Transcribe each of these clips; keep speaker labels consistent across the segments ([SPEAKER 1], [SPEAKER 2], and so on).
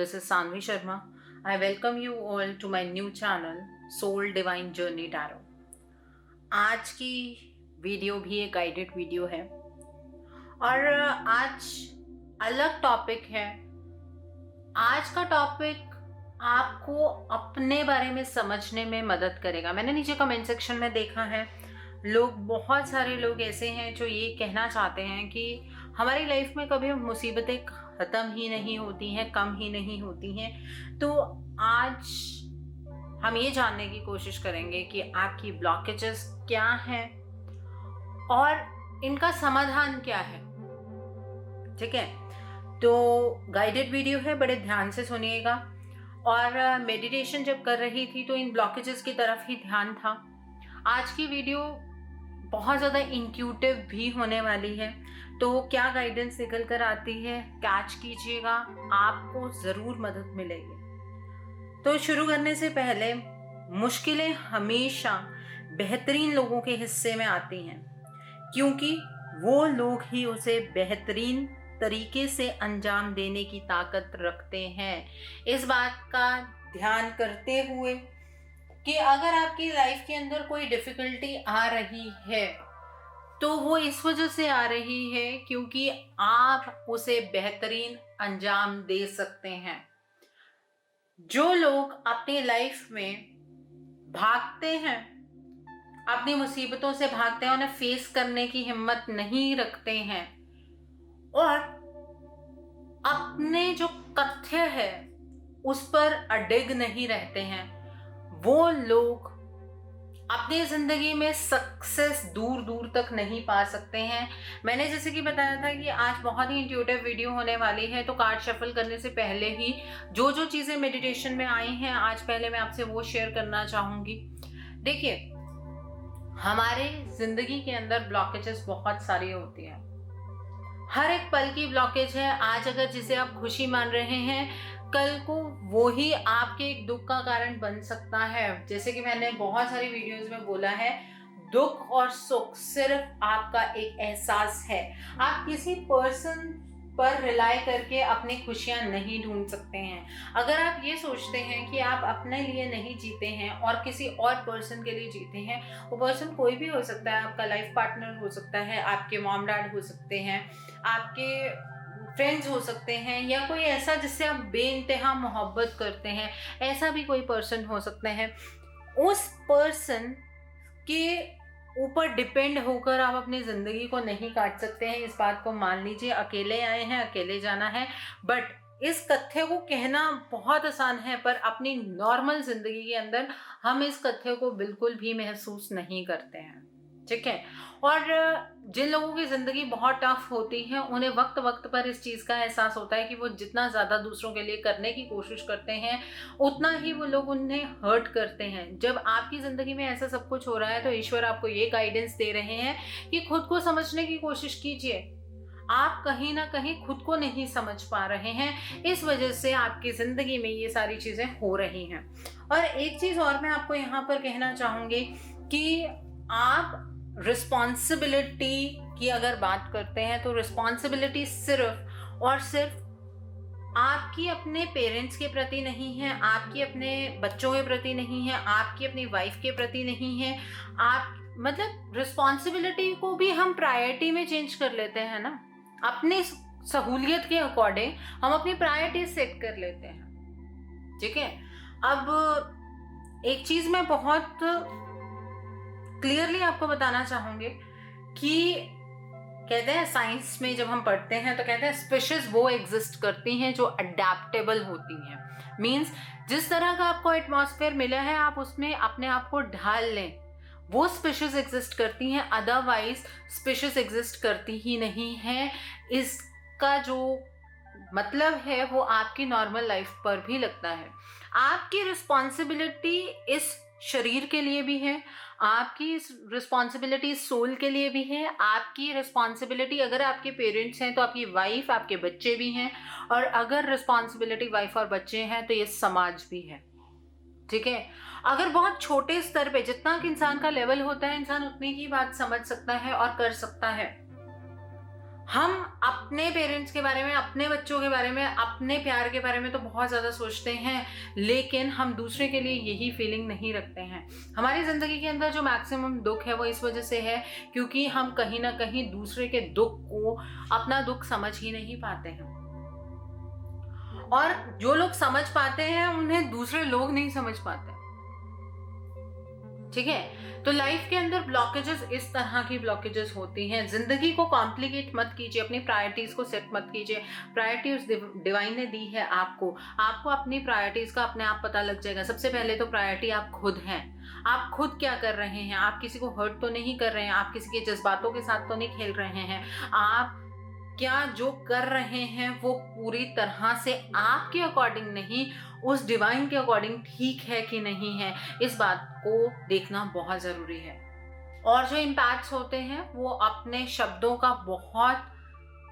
[SPEAKER 1] this is Sanvi Sharma. I welcome you all to my new channel Soul Divine Journey Tarot. आज की video भी एक guided video है और आज अलग टॉपिक है। आज का टॉपिक आपको अपने बारे में समझने में मदद करेगा। मैंने नीचे कमेंट सेक्शन में देखा है, बहुत सारे लोग ऐसे हैं जो ये कहना चाहते हैं कि हमारी लाइफ में कभी मुसीबतें ख़त्म ही नहीं होती हैं, कम ही नहीं होती हैं। तो आज हम ये जानने की कोशिश करेंगे कि आपकी ब्लॉकेजेस क्या हैं और इनका समाधान क्या है। ठीक है, तो गाइडेड वीडियो है, बड़े ध्यान से सुनिएगा। और मेडिटेशन जब कर रही थी तो इन ब्लॉकेजेस की तरफ ही ध्यान था। आज की वीडियो बहुत ज़्यादा इंट्यूटिव भी होने वाली है, तो क्या गाइडेंस निकल कर आती है कैच कीजिएगा, आपको ज़रूर मदद मिलेगी। तो शुरू करने से पहले, मुश्किलें हमेशा बेहतरीन लोगों के हिस्से में आती हैं, क्योंकि वो लोग ही उसे बेहतरीन तरीके से अंजाम देने की ताकत रखते हैं। इस बात का ध्यान करते हुए कि अगर आपकी लाइफ के अंदर कोई डिफ़िकल्टी आ रही है तो वो इस वजह से आ रही है क्योंकि आप उसे बेहतरीन अंजाम दे सकते हैं। जो लोग अपनी लाइफ में भागते हैं, अपनी मुसीबतों से भागते हैं, उन्हें फेस करने की हिम्मत नहीं रखते हैं और अपने जो तथ्य है उस पर अडिग नहीं रहते हैं, वो लोग अपनी ज़िंदगी में सक्सेस दूर दूर तक नहीं पा सकते हैं। मैंने जैसे कि बताया था कि आज बहुत ही इंट्यूटिव वीडियो होने वाली है, तो कार्ड शफल करने से पहले ही जो जो चीज़ें मेडिटेशन में आई हैं आज पहले मैं आपसे वो शेयर करना चाहूँगी। देखिए, हमारे ज़िंदगी के अंदर ब्लॉकेजेस बहुत सारी होती हैं। हर एक पल की ब्लॉकेज है। आज अगर जिसे आप खुशी मान रहे हैं, कल को वो ही आपके एक दुख का कारण बन सकता है। जैसे कि मैंने बहुत सारी वीडियोस में बोला है, दुख और सुख सिर्फ आपका एक एहसास है। आप किसी पर्सन पर रिलाई करके अपनी खुशियां नहीं ढूंढ सकते हैं। अगर आप ये सोचते हैं कि आप अपने लिए नहीं जीते हैं और किसी और पर्सन के लिए जीते हैं, वो पर्सन कोई भी हो सकता है, आपका लाइफ पार्टनर हो सकता है, आपके मॉम डैड हो सकते हैं, आपके फ्रेंड्स हो सकते हैं, या कोई ऐसा जिससे आप बेइंतहा मोहब्बत करते हैं, ऐसा भी कोई पर्सन हो सकते हैं। उस पर्सन के ऊपर डिपेंड होकर आप अपनी ज़िंदगी को नहीं काट सकते हैं। इस बात को मान लीजिए। अकेले आए हैं, अकेले जाना है। बट इस तथ्य को कहना बहुत आसान है, पर अपनी नॉर्मल ज़िंदगी के अंदर हम इस तथ्य को बिल्कुल भी महसूस नहीं करते हैं। ठीक है, और जिन लोगों की ज़िंदगी बहुत टफ होती है, उन्हें वक्त वक्त पर इस चीज़ का एहसास होता है कि वो जितना ज़्यादा दूसरों के लिए करने की कोशिश करते हैं, उतना ही वो लोग उन्हें हर्ट करते हैं। जब आपकी ज़िंदगी में ऐसा सब कुछ हो रहा है, तो ईश्वर आपको ये गाइडेंस दे रहे हैं कि खुद को समझने की कोशिश कीजिए। आप कहीं ना कहीं खुद को नहीं समझ पा रहे हैं, इस वजह से आपकी ज़िंदगी में ये सारी चीज़ें हो रही हैं। और एक चीज़ और मैं आपको यहाँ पर कहना चाहूँगी कि आप रिस्पॉन्सिबिलिटी की अगर बात करते हैं, तो रिस्पॉन्सिबिलिटी सिर्फ और सिर्फ आपकी अपने पेरेंट्स के प्रति नहीं है, आपकी अपने बच्चों के प्रति नहीं है, आपकी अपनी वाइफ के प्रति नहीं है। आप मतलब रिस्पॉन्सिबिलिटी को भी हम प्रायोरिटी में चेंज कर लेते हैं ना, अपनी सहूलियत के अकॉर्डिंग हम अपनी प्रायोरिटी सेट कर लेते हैं। ठीक है, अब एक चीज़ मैं बहुत क्लियरली आपको बताना चाहूँगी कि कहते हैं साइंस में जब हम पढ़ते हैं तो कहते हैं स्पीशीज वो एग्जिस्ट करती हैं जो अडेप्टेबल होती हैं। मींस जिस तरह का आपको एटमॉस्फेयर मिला है, आप उसमें अपने आप को ढाल लें, वो स्पीशीज एग्जिस्ट करती हैं। अदरवाइज स्पीशीज एग्जिस्ट करती ही नहीं है। इसका जो मतलब है वो आपकी नॉर्मल लाइफ पर भी लगता है। आपकी रिस्पॉन्सिबिलिटी इस शरीर के लिए भी है, आपकी रिस्पॉन्सिबिलिटी सोल के लिए भी है, आपकी रिस्पॉन्सिबिलिटी अगर आपके पेरेंट्स हैं तो आपकी वाइफ, आपके बच्चे भी हैं, और अगर रिस्पॉन्सिबिलिटी वाइफ और बच्चे हैं तो ये समाज भी है। ठीक है, अगर बहुत छोटे स्तर पे जितना कि इंसान का लेवल होता है, इंसान उतनी ही बात समझ सकता है और कर सकता है। हम अपने पेरेंट्स के बारे में, अपने बच्चों के बारे में, अपने प्यार के बारे में तो बहुत ज़्यादा सोचते हैं, लेकिन हम दूसरे के लिए यही फीलिंग नहीं रखते हैं। हमारी ज़िंदगी के अंदर जो मैक्सिमम दुख है वो इस वजह से है क्योंकि हम कहीं ना कहीं दूसरे के दुख को अपना दुख समझ ही नहीं पाते हैं, और जो लोग समझ पाते हैं उन्हें दूसरे लोग नहीं समझ पाते। ठीक है, तो लाइफ के अंदर ब्लॉकेजेस इस तरह की ब्लॉकेजेस होती हैं। जिंदगी को कॉम्प्लिकेट मत कीजिए, अपनी प्रायोरिटीज को सेट मत कीजिए। प्रायोरिटी उस डिवाइन ने दी है आपको अपनी प्रायोरिटीज का अपने आप पता लग जाएगा। सबसे पहले तो प्रायोरिटी आप खुद हैं। आप खुद क्या कर रहे हैं? आप किसी को हर्ट तो नहीं कर रहे हैं, आप किसी के जज्बातों के साथ तो नहीं खेल रहे हैं। आप क्या जो कर रहे हैं वो पूरी तरह से आपके अकॉर्डिंग नहीं, उस डिवाइन के अकॉर्डिंग ठीक है कि नहीं है, इस बात को देखना बहुत ज़रूरी है। और जो इम्पैक्ट्स होते हैं वो अपने शब्दों का बहुत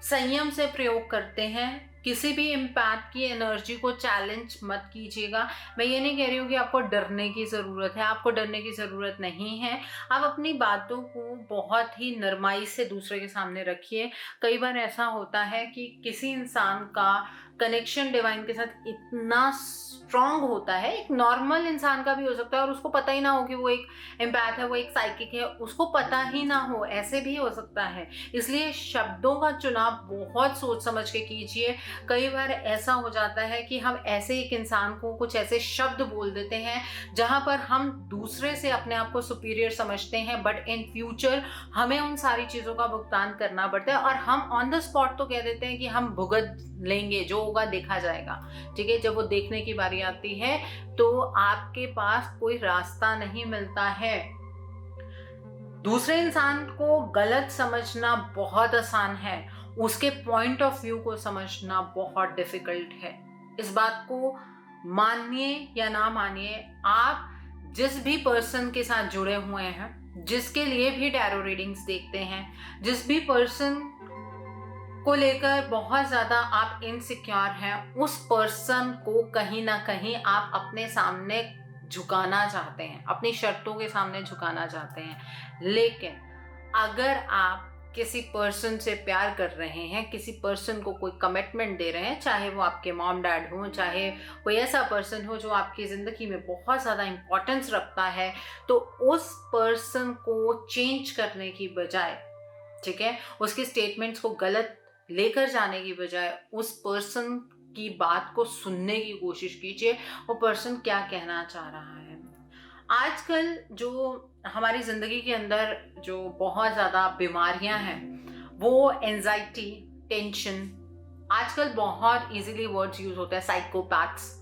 [SPEAKER 1] संयम से प्रयोग करते हैं। किसी भी इम्पैक्ट की एनर्जी को चैलेंज मत कीजिएगा। मैं ये नहीं कह रही हूँ कि आपको डरने की ज़रूरत है, आपको डरने की ज़रूरत नहीं है। आप अपनी बातों को बहुत ही नरमाई से दूसरे के सामने रखिए। कई बार ऐसा होता है कि किसी इंसान का कनेक्शन डिवाइन के साथ इतना स्ट्रांग होता है, एक नॉर्मल इंसान का भी हो सकता है और उसको पता ही ना हो कि वो एक एम्पैथ है, वो एक साइकिक है, उसको पता ही ना हो, ऐसे भी हो सकता है। इसलिए शब्दों का चुनाव बहुत सोच समझ के कीजिए। कई बार ऐसा हो जाता है कि हम ऐसे एक इंसान को कुछ ऐसे शब्द बोल देते हैं जहां पर हम दूसरे से अपने आप को सुपीरियर समझते हैं, बट इन फ्यूचर हमें उन सारी चीज़ों का भुगतान करना पड़ता है और हम ऑन द स्पॉट तो कह देते हैं कि हम भुगत लेंगे, जो होगा देखा जाएगा। ठीक है, जब वो देखने की बारी आती है तो आपके पास कोई रास्ता नहीं मिलता है। दूसरे इंसान को गलत समझना बहुत आसान है, उसके पॉइंट ऑफ व्यू को समझना बहुत डिफिकल्ट है। इस बात को मानिए या ना मानिए, आप जिस भी पर्सन के साथ जुड़े हुए हैं, जिसके लिए भी टैरो रीडिंग्स देखते हैं, जिस भी पर्सन को लेकर बहुत ज़्यादा आप इनसिक्योर हैं, उस पर्सन को कहीं ना कहीं आप अपने सामने झुकाना चाहते हैं, अपनी शर्तों के सामने झुकाना चाहते हैं। लेकिन अगर आप किसी पर्सन से प्यार कर रहे हैं, किसी पर्सन को कोई कमिटमेंट दे रहे हैं, चाहे वो आपके मॉम डैड हो, चाहे कोई ऐसा पर्सन हो जो आपकी ज़िंदगी में बहुत ज़्यादा इम्पोर्टेंस रखता है, तो उस पर्सन को चेंज करने की बजाय, ठीक है, उसके स्टेटमेंट्स को गलत लेकर जाने की बजाय उस पर्सन की बात को सुनने की कोशिश कीजिए, वो पर्सन क्या कहना चाह रहा है। आजकल जो हमारी ज़िंदगी के अंदर जो बहुत ज़्यादा बीमारियां हैं वो एंजाइटी, टेंशन, आजकल बहुत इजीली वर्ड्स यूज होता है, साइकोपैथ्स,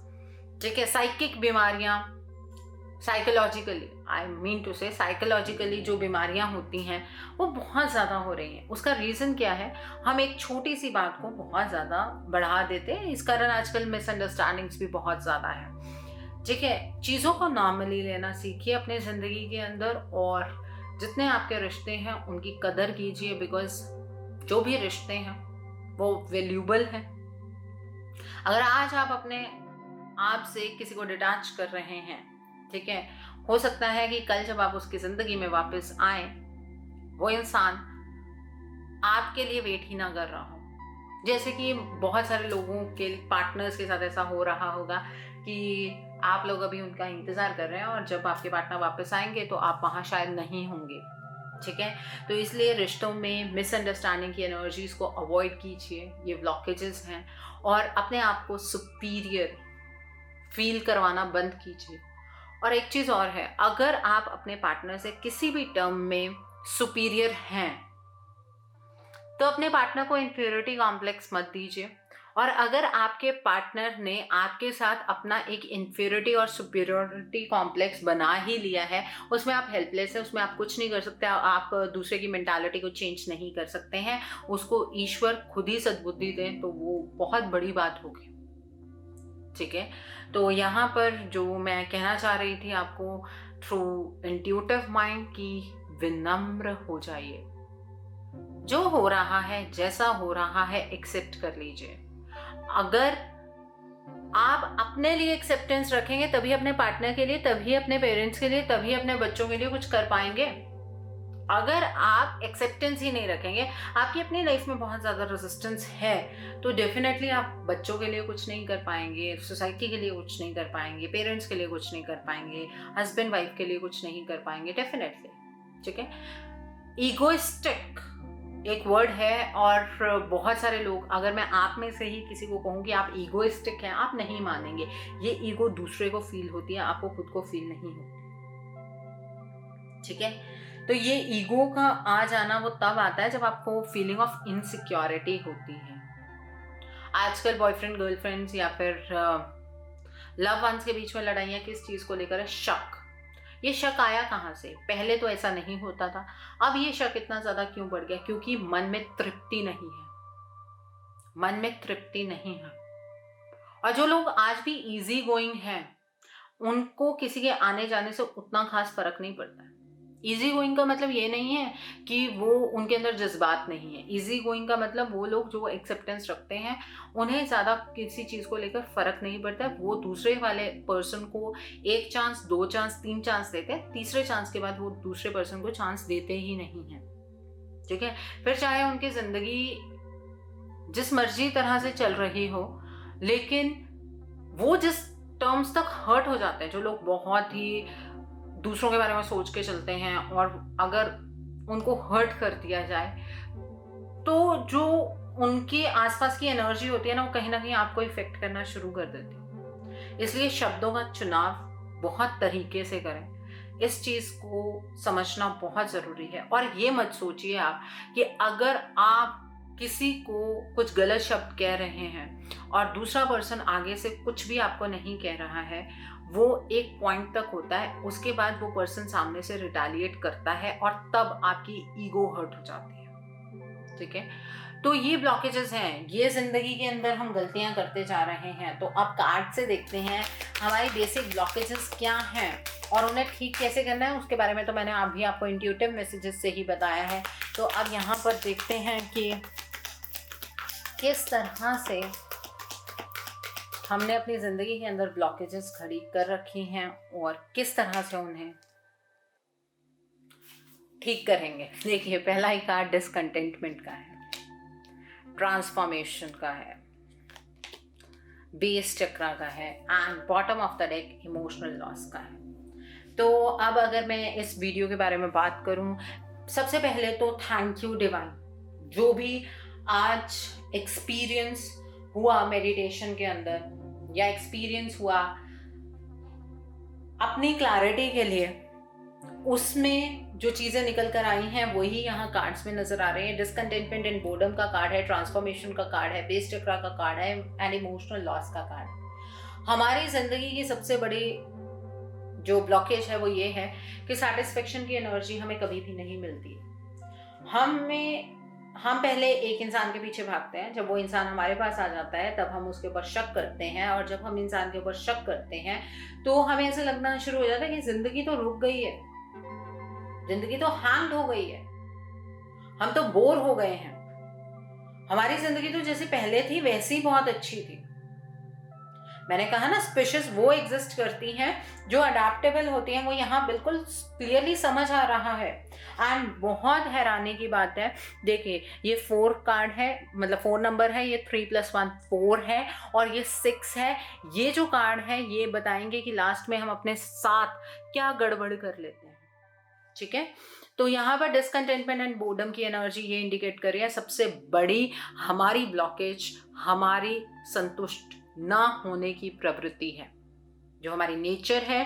[SPEAKER 1] ठीक है, साइकिक बीमारियां, साइकोलॉजिकली, आई मीन टू से साइकोलॉजिकली जो बीमारियां होती हैं वो बहुत ज़्यादा हो रही हैं। उसका रीज़न क्या है? हम एक छोटी सी बात को बहुत ज़्यादा बढ़ा देते हैं, इस कारण आजकल मिसअंडरस्टैंडिंग्स भी बहुत ज़्यादा है। ठीक है, चीज़ों को नॉर्मली लेना सीखिए अपने ज़िंदगी के अंदर, और जितने आपके रिश्ते हैं उनकी कदर कीजिए, बिकॉज जो भी रिश्ते हैं वो वैल्यूबल हैं। अगर आज आप अपने आप से किसी को डिटैच कर रहे हैं, ठीक है, हो सकता है कि कल जब आप उसकी ज़िंदगी में वापस आए, वो इंसान आपके लिए वेट ही ना कर रहा हो। जैसे कि बहुत सारे लोगों के पार्टनर्स के साथ ऐसा हो रहा होगा कि आप लोग अभी उनका इंतज़ार कर रहे हैं और जब आपके पार्टनर वापस आएंगे तो आप वहाँ शायद नहीं होंगे। ठीक है, तो इसलिए रिश्तों में मिसअंडरस्टैंडिंग की एनर्जीज़ को अवॉइड कीजिए, ये ब्लॉकेजेस हैं, और अपने आप को सुपीरियर फील करवाना बंद कीजिए। और एक चीज़ और है, अगर आप अपने पार्टनर से किसी भी टर्म में सुपीरियर हैं तो अपने पार्टनर को इन्फीरियरिटी कॉम्प्लेक्स मत दीजिए। और अगर आपके पार्टनर ने आपके साथ अपना एक इन्फीरियरिटी और सुपीरियरिटी कॉम्प्लेक्स बना ही लिया है, उसमें आप हेल्पलेस है, उसमें आप कुछ नहीं कर सकते, आप दूसरे की मेंटालिटी को चेंज नहीं कर सकते हैं, उसको ईश्वर खुद ही सद्बुद्धि दें तो वो बहुत बड़ी बात होगी। ठीक है, तो यहाँ पर जो मैं कहना चाह रही थी आपको थ्रू इंट्यूटिव माइंड की विनम्र हो जाइए, जो हो रहा है, जैसा हो रहा है, एक्सेप्ट कर लीजिए। अगर आप अपने लिए एक्सेप्टेंस रखेंगे तभी अपने पार्टनर के लिए, तभी अपने पेरेंट्स के लिए, तभी अपने बच्चों के लिए कुछ कर पाएंगे। अगर आप एक्सेप्टेंस ही नहीं रखेंगे, आपकी अपनी लाइफ में बहुत ज़्यादा रेजिस्टेंस है, तो डेफिनेटली आप बच्चों के लिए कुछ नहीं कर पाएंगे, सोसाइटी के लिए कुछ नहीं कर पाएंगे, पेरेंट्स के लिए कुछ नहीं कर पाएंगे, हस्बैंड वाइफ के लिए कुछ नहीं कर पाएंगे डेफिनेटली। ठीक है, ईगोइस्टिक एक वर्ड है, और बहुत सारे लोग, अगर मैं आप में से ही किसी को कहूँ कि आप ईगोइस्टिक हैं, आप नहीं मानेंगे। ये ईगो दूसरे को फील होती है, आपको खुद को फील नहीं होती। ठीक है, तो ये ईगो का आ जाना वो तब आता है जब आपको फीलिंग ऑफ इनसिक्योरिटी होती है। आजकल बॉयफ्रेंड गर्लफ्रेंड्स या फिर लव वंस के बीच में लड़ाइयाँ किस चीज़ को लेकर है? शक। ये शक आया कहाँ से? पहले तो ऐसा नहीं होता था, अब ये शक इतना ज़्यादा क्यों बढ़ गया? क्योंकि मन में तृप्ति नहीं है, मन में तृप्ति नहीं है। और जो लोग आज भी इजी गोइंग हैं, उनको किसी के आने जाने से उतना खास फर्क नहीं पड़ता है। इजी गोइंग का मतलब ये नहीं है कि वो उनके अंदर जज्बात नहीं है। इजी गोइंग का मतलब वो लोग जो एक्सेप्टेंस रखते हैं, उन्हें ज़्यादा किसी चीज़ को लेकर फ़र्क नहीं पड़ता है। वो दूसरे वाले पर्सन को 1 चांस, 2 चांस, 3 चांस देते हैं, तीसरे चांस के बाद वो दूसरे पर्सन को चांस देते ही नहीं हैं। ठीक है, फिर चाहे उनकी ज़िंदगी जिस मर्जी तरह से चल रही हो, लेकिन वो जिस टर्म्स तक हर्ट हो जाते हैं, जो लोग बहुत ही दूसरों के बारे में सोच के चलते हैं, और अगर उनको हर्ट कर दिया जाए तो जो उनके आसपास की एनर्जी होती है ना, वो कहीं ना कहीं आपको इफेक्ट करना शुरू कर देती है। इसलिए शब्दों का चुनाव बहुत तरीके से करें, इस चीज़ को समझना बहुत ज़रूरी है। और ये मत सोचिए आप कि अगर आप किसी को कुछ गलत शब्द कह रहे हैं और दूसरा पर्सन आगे से कुछ भी आपको नहीं कह रहा है, वो एक पॉइंट तक होता है, उसके बाद वो पर्सन सामने से रिटेलिएट करता है और तब आपकी ईगो हर्ट हो जाती है। ठीक है, तो ये ब्लॉकेजेस हैं, ये जिंदगी के अंदर हम गलतियां करते जा रहे हैं। तो अब कार्ड से देखते हैं हमारी बेसिक ब्लॉकेजेस क्या हैं और उन्हें ठीक कैसे करना है। उसके बारे में तो मैंने अभी आपको इंट्यूटिव मैसेजेस से ही बताया है। तो अब यहाँ पर देखते हैं कि किस तरह से हमने अपनी ज़िंदगी के अंदर ब्लॉकेजेस खड़ी कर रखी हैं और किस तरह से उन्हें ठीक करेंगे। देखिए, पहला ही कार्ड डिसकंटेंटमेंट का है, ट्रांसफॉर्मेशन का है, बेस चक्रा का है, and bottom of the deck emotional loss का है। तो अब अगर मैं इस वीडियो के बारे में बात करूं, सबसे पहले तो थैंक यू डिवाइन, जो भी आज एक्सपीरियंस हुआ मेडिटेशन के अंदर या एक्सपीरियंस हुआ अपनी क्लैरिटी के लिए, उसमें जो चीज़ें निकल कर आई हैं वही यहाँ कार्ड्स में नजर आ रहे हैं। डिसकंटेंटमेंट एंड बोर्डम का कार्ड है, ट्रांसफॉर्मेशन का कार्ड है, बेस चक्रा का कार्ड है, एंड इमोशनल लॉस का कार्ड है। हमारी जिंदगी की सबसे बड़ी जो ब्लॉकेज है वो ये है कि सैटिस्फेक्शन की एनर्जी हमें कभी भी नहीं मिलती। हम पहले एक इंसान के पीछे भागते हैं, जब वो इंसान हमारे पास आ जाता है तब हम उसके ऊपर शक करते हैं, और जब हम इंसान के ऊपर शक करते हैं तो हमें ऐसा लगना शुरू हो जाता है कि जिंदगी तो रुक गई है, जिंदगी तो हैंग हो गई है, हम तो बोर हो गए हैं, हमारी जिंदगी तो जैसे पहले थी वैसी बहुत अच्छी थी। मैंने कहा ना, स्पीशीज वो एग्जिस्ट करती हैं जो अडेप्टेबल होती हैं, वो यहाँ बिल्कुल क्लियरली समझ आ रहा है। एंड बहुत हैरानी की बात है, देखिए ये 4 कार्ड है, मतलब 4 नंबर है, ये 3 + 1 4 है, और ये 6 है। ये जो कार्ड है ये बताएंगे कि लास्ट में हम अपने साथ क्या गड़बड़ कर लेते हैं। ठीक है, तो यहाँ पर डिसकंटेंटमेंट एंड बोर्डम की एनर्जी ये इंडिकेट कर रही है सबसे बड़ी हमारी ब्लॉकेज हमारी संतुष्ट ना होने की प्रवृत्ति है, जो हमारी नेचर है,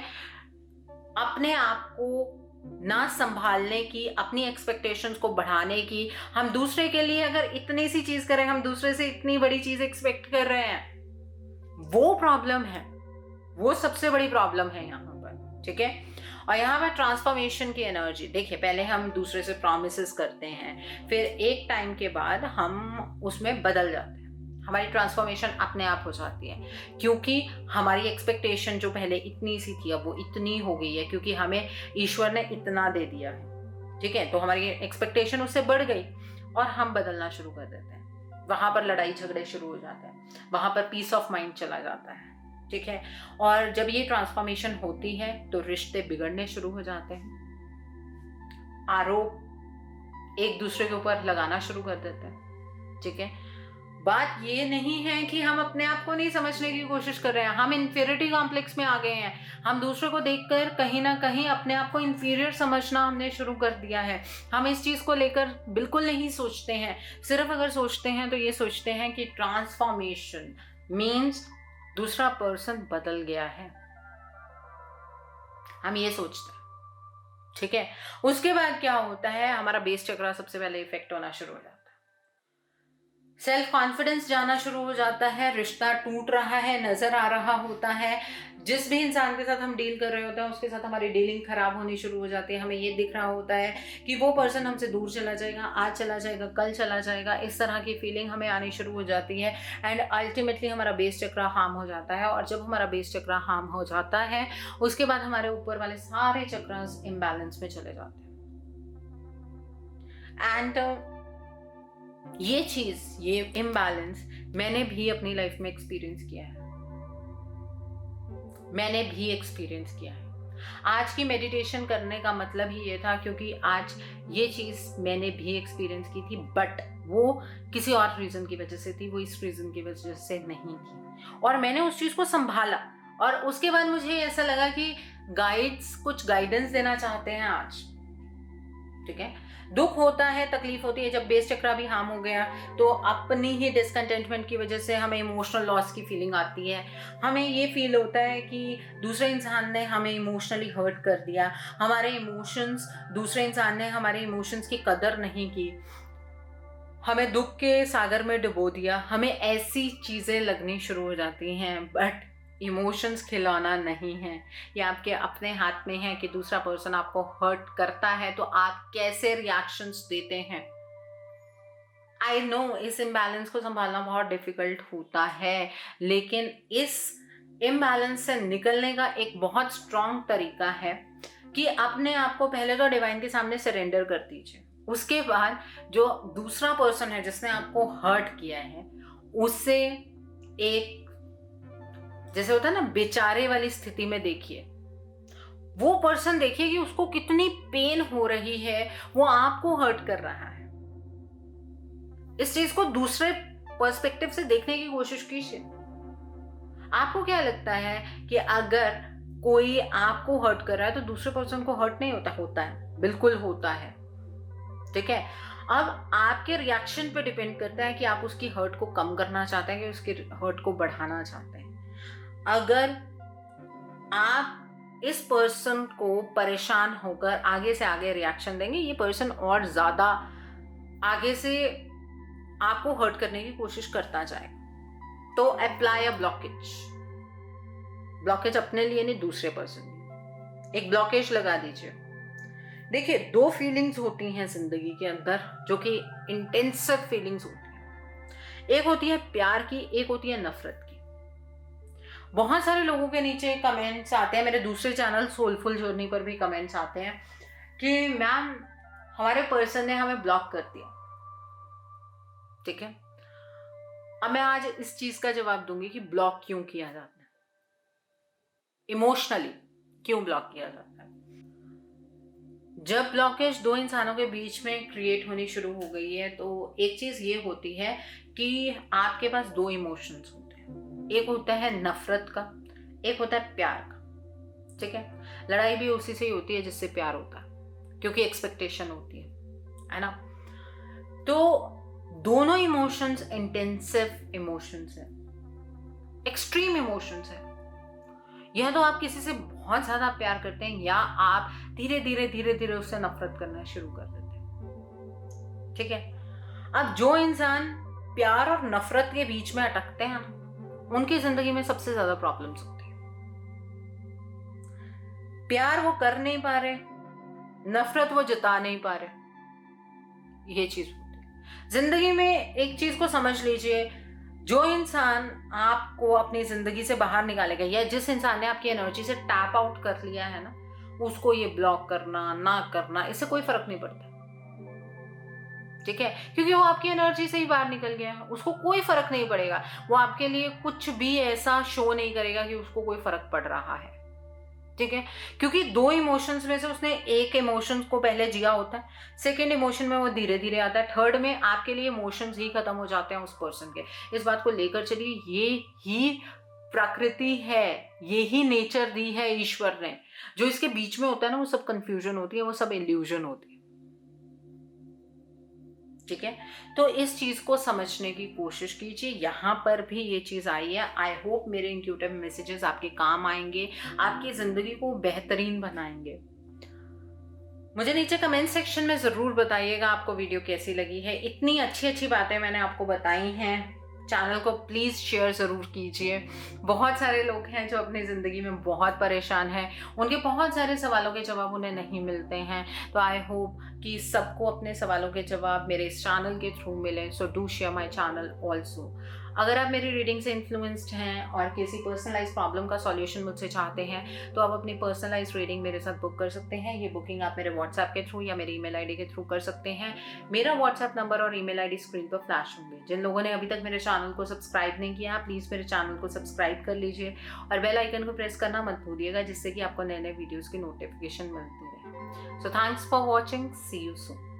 [SPEAKER 1] अपने आप को ना संभालने की, अपनी एक्सपेक्टेशंस को बढ़ाने की। हम दूसरे के लिए अगर इतनी सी चीज करें, हम दूसरे से इतनी बड़ी चीज एक्सपेक्ट कर रहे हैं, वो प्रॉब्लम है, वो सबसे बड़ी प्रॉब्लम है यहाँ पर। ठीक है, और यहाँ पर ट्रांसफॉर्मेशन की एनर्जी देखिए, पहले हम दूसरे से प्रॉमिसेस करते हैं, फिर एक टाइम के बाद हम उसमें बदल जाते हैं, हमारी ट्रांसफॉर्मेशन अपने आप हो जाती है, क्योंकि हमारी एक्सपेक्टेशन जो पहले इतनी सी थी अब वो इतनी हो गई है, क्योंकि हमें ईश्वर ने इतना दे दिया है। ठीक है, तो हमारी एक्सपेक्टेशन उससे बढ़ गई और हम बदलना शुरू कर देते हैं। वहाँ पर लड़ाई झगड़े शुरू हो जाते हैं, वहाँ पर पीस ऑफ माइंड चला जाता है। ठीक है, और जब ये ट्रांसफॉर्मेशन होती है तो रिश्ते बिगड़ने शुरू हो जाते हैं, आरोप एक दूसरे के ऊपर लगाना शुरू कर देते हैं। ठीक है, बात ये नहीं है कि हम अपने आप को नहीं समझने की कोशिश कर रहे हैं, हम इन्फीरियरिटी कॉम्प्लेक्स में आ गए हैं। हम दूसरों को देखकर कहीं ना कहीं अपने आप को इन्फीरियर समझना हमने शुरू कर दिया है। हम इस चीज़ को लेकर बिल्कुल नहीं सोचते हैं। सिर्फ अगर सोचते हैं तो ये सोचते हैं कि ट्रांसफॉर्मेशन मीन्स दूसरा पर्सन बदल गया है, हम ये सोचते हैं। ठीक है, उसके बाद क्या होता है, हमारा बेस चक्र सबसे पहले इफेक्ट होना शुरू हो जाता है, सेल्फ कॉन्फिडेंस जाना शुरू हो जाता है, रिश्ता टूट रहा है नजर आ रहा होता है। जिस भी इंसान के साथ हम डील कर रहे होते हैं उसके साथ हमारी डीलिंग खराब होनी शुरू हो जाती है। हमें ये दिख रहा होता है कि वो पर्सन हमसे दूर चला जाएगा, आज चला जाएगा, कल चला जाएगा, इस तरह की फीलिंग हमें आनी शुरू हो जाती है। एंड अल्टीमेटली हमारा बेस चक्र हार्म हो जाता है। और जब हमारा बेस चक्र हार्म हो जाता है उसके बाद हमारे ऊपर वाले सारे चक्रस इम्बैलेंस में चले जाते हैं। एंड ये चीज, ये इम्बैलेंस मैंने भी अपनी लाइफ में एक्सपीरियंस किया है, मैंने भी एक्सपीरियंस किया है। आज की मेडिटेशन करने का मतलब ही ये था क्योंकि आज ये चीज मैंने भी एक्सपीरियंस की थी, बट वो किसी और रीजन की वजह से थी, वो इस रीजन की वजह से नहीं थी। और मैंने उस चीज को संभाला और उसके बाद मुझे ऐसा लगा कि गाइड्स कुछ गाइडेंस देना चाहते हैं आज। ठीक है, दुख होता है, तकलीफ होती है। जब बेस चक्र भी हार्म हो गया तो अपनी ही डिसकंटेंटमेंट की वजह से हमें इमोशनल लॉस की फीलिंग आती है। हमें ये फील होता है कि दूसरे इंसान ने हमें इमोशनली हर्ट कर दिया, हमारे इमोशंस, दूसरे इंसान ने हमारे इमोशंस की कदर नहीं की, हमें दुख के सागर में डुबो दिया। हमें ऐसी चीज़ें लगनी शुरू हो जाती हैं। बट इमोशंस खिलौना नहीं है, ये आपके अपने हाथ में है कि दूसरा पर्सन आपको हर्ट करता है तो आप कैसे रिएक्शंस देते हैं। आई नो इस इम्बैलेंस को संभालना बहुत डिफिकल्ट होता है, लेकिन इस इम्बैलेंस से निकलने का एक बहुत स्ट्रॉन्ग तरीका है कि अपने आप को पहले तो डिवाइन के सामने सरेंडर कर दीजिए। उसके बाद जो दूसरा पर्सन है जिसने आपको हर्ट किया है उससे एक, जैसे होता है ना, बेचारे वाली स्थिति में देखिए। वो पर्सन देखिए कि उसको कितनी पेन हो रही है, वो आपको हर्ट कर रहा है। इस चीज को दूसरे पर्सपेक्टिव से देखने की कोशिश कीजिए। आपको क्या लगता है कि अगर कोई आपको हर्ट कर रहा है तो दूसरे पर्सन को हर्ट नहीं होता? होता है, बिल्कुल होता है। ठीक है, अब आपके रिएक्शन पे डिपेंड करता है कि आप उसकी हर्ट को कम करना चाहते हैं कि उसकी हर्ट को बढ़ाना चाहते हैं। अगर आप इस पर्सन को परेशान होकर आगे से आगे रिएक्शन देंगे, ये पर्सन और ज्यादा आगे से आपको हर्ट करने की कोशिश करता जाएगा। तो अप्लाई अ ब्लॉकेज, ब्लॉकेज अपने लिए नहीं, दूसरे पर्सन, एक ब्लॉकेज लगा दीजिए। देखिए, दो फीलिंग्स होती हैं जिंदगी के अंदर जो कि इंटेंसिव फीलिंग्स होती हैं। एक होती है प्यार की, एक होती है नफरत की। बहुत सारे लोगों के नीचे कमेंट्स आते हैं, मेरे दूसरे चैनल सोलफुल जर्नी पर भी कमेंट्स आते हैं कि मैम हमारे पर्सन ने हमें ब्लॉक कर दिया। ठीक है, अब मैं आज इस चीज का जवाब दूंगी कि ब्लॉक क्यों किया जाता है, इमोशनली क्यों ब्लॉक किया जाता है। जब ब्लॉकेज दो इंसानों के बीच में क्रिएट होनी शुरू हो गई है तो एक चीज ये होती है कि आपके पास दो इमोशंस होते हैं, एक होता है नफरत का, एक होता है प्यार का। ठीक है, लड़ाई भी उसी से ही होती है जिससे प्यार होता है, क्योंकि एक्सपेक्टेशन होती है ना। तो दोनों इमोशंस इंटेंसिव इमोशंस है, एक्सट्रीम इमोशंस है। या तो आप किसी से बहुत ज्यादा प्यार करते हैं या आप धीरे धीरे धीरे धीरे उससे नफरत करना शुरू कर देते हैं। ठीक है, अब जो इंसान प्यार और नफरत के बीच में अटकते हैं उनकी जिंदगी में सबसे ज्यादा प्रॉब्लम्स होती है। प्यार वो कर नहीं पा रहे, नफरत वो जता नहीं पा रहे, ये चीज होती है जिंदगी में। एक चीज को समझ लीजिए, जो इंसान आपको अपनी जिंदगी से बाहर निकालेगा या जिस इंसान ने आपकी एनर्जी से टैप आउट कर लिया है ना, उसको ये ब्लॉक करना ना करना इससे कोई फर्क नहीं पड़ता। ठीक है, क्योंकि वो आपकी एनर्जी से ही बाहर निकल गया है, उसको कोई फर्क नहीं पड़ेगा। वो आपके लिए कुछ भी ऐसा शो नहीं करेगा कि उसको कोई फर्क पड़ रहा है। ठीक है, क्योंकि दो इमोशंस में से उसने एक इमोशन को पहले जिया होता है, सेकेंड इमोशन में वो धीरे धीरे आता है, थर्ड में आपके लिए इमोशंस ही खत्म हो जाते हैं उस पर्सन के। इस बात को लेकर चलिए, ये ही प्रकृति है, ये ही नेचर दी है ईश्वर ने। जो इसके बीच में होता है ना, वो सब कंफ्यूजन होती है, वो सब इल्यूजन होती है। ठीक है, तो इस चीज को समझने की कोशिश कीजिए। यहाँ पर भी ये चीज आई है। आई होप मेरे इंट्यूटिव मैसेजेस आपके काम आएंगे, आपकी जिंदगी को बेहतरीन बनाएंगे। मुझे नीचे कमेंट सेक्शन में जरूर बताइएगा आपको वीडियो कैसी लगी है। इतनी अच्छी अच्छी बातें मैंने आपको बताई हैं। चैनल को प्लीज़ शेयर ज़रूर कीजिए। बहुत सारे लोग हैं जो अपनी ज़िंदगी में बहुत परेशान हैं, उनके बहुत सारे सवालों के जवाब उन्हें नहीं मिलते हैं। तो आई होप कि सबको अपने सवालों के जवाब मेरे इस चैनल के थ्रू मिले। So do share my channel also. अगर आप मेरी रीडिंग से इन्फ्लुएंस्ड हैं और किसी पर्सनलाइज प्रॉब्लम का सॉल्यूशन मुझसे चाहते हैं, तो आप अपनी पर्सनलाइज रीडिंग मेरे साथ बुक कर सकते हैं। ये बुकिंग आप मेरे व्हाट्सएप के थ्रू या मेरी ईमेल आईडी के थ्रू कर सकते हैं। मेरा व्हाट्सएप नंबर और ईमेल आईडी स्क्रीन पर फ्लैश होंगे। जिन लोगों ने अभी तक मेरे चैनल को सब्सक्राइब नहीं किया, प्लीज़ मेरे चैनल को सब्सक्राइब कर लीजिए और बेल आइकन को प्रेस करना मत भूलिएगा, जिससे कि आपको नए नए वीडियोज़ की नोटिफिकेशन मिलती रहे। So thanks for watching, see you soon.